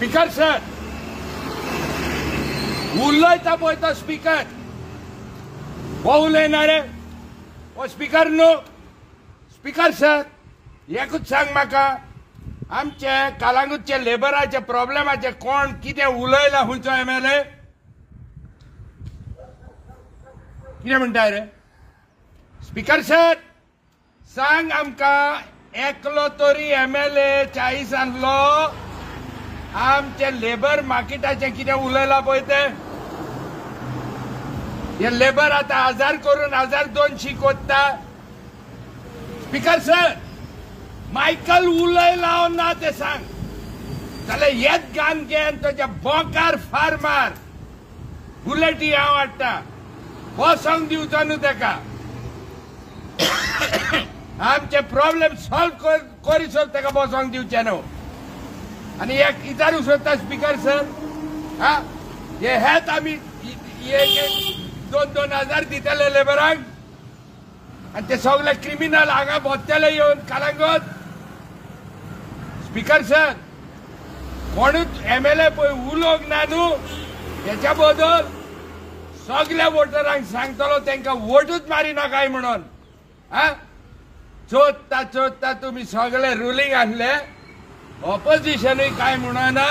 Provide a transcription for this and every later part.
speaker sir उलयता पळय तो स्पीकर हो उलयना रे हो स्पीकर न्हू स्पीकर सर एकूच सांग म्हाका आमचे कालांगूटचे लेबराचे प्रॉब्लेमाचे कोण कितें उलयला हुंयचो MLA कितें म्हणटा रे स्पीकर सर सांग आमकां एकलो तरी MLA 40 आणलो आमचे लेबर मार्केटाचे कितें उलयला पळय ते हे लेबर आता 1000 करून 1200 कोत्ता स्पीकर सर मायकल उलयला ना ते सांग जाल्यार हेच गान घेन तुज्या बोकार फार्मार बुलेटी हांव हाडटा हो सांग दिवचो न्हू तेका आमचे प्रॉब्लेम सॉल्व करीसर तेका बसोंक दिवचे न्हू आनी एक विचारूंक सोदता स्पीकर सर हे हेच आमी 2,000 दितले लेबरांक आनी ते सगळे क्रिमिनल हांगा बोत्तले येवन कालांगूट स्पीकर सर कोणूच MLA पळय उलोवंक ना न्हू हेच्या बदल सगळ्या वोटरांक सांगतलो तांकां वोटूच मारिनाकाय म्हणून चोदता तुमी सगळे रुलींग आहले ऑपोजिशनूय काय म्हणना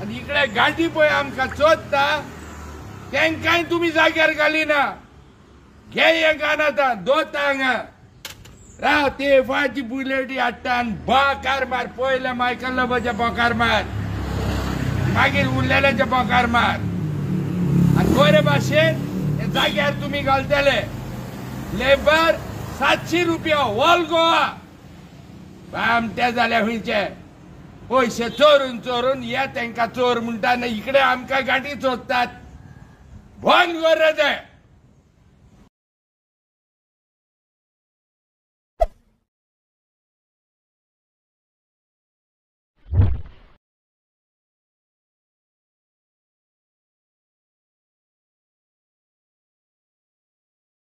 आनी इकडे गांठी पळय आमकां चोदता तांकांय तुमी जाग्यार घालिना घे हे गान आतां दोता हांगा राव ते फाची बुलेटी हाडटा आनी बोकार मार पयले मायकल लोबाचे बोकार मार मागीर उरलेल्याचे बोकार मार आनी बरे भाशेन हे जाग्यार तुमी घालतले लेबर 700 रुपया ऑल गोवा आमटे जाल्या खंयचे पयशे चोरून हे तांकां चोर म्हणटा आनी इकडे आमकां गांठी चोदतात बंद कर रे ते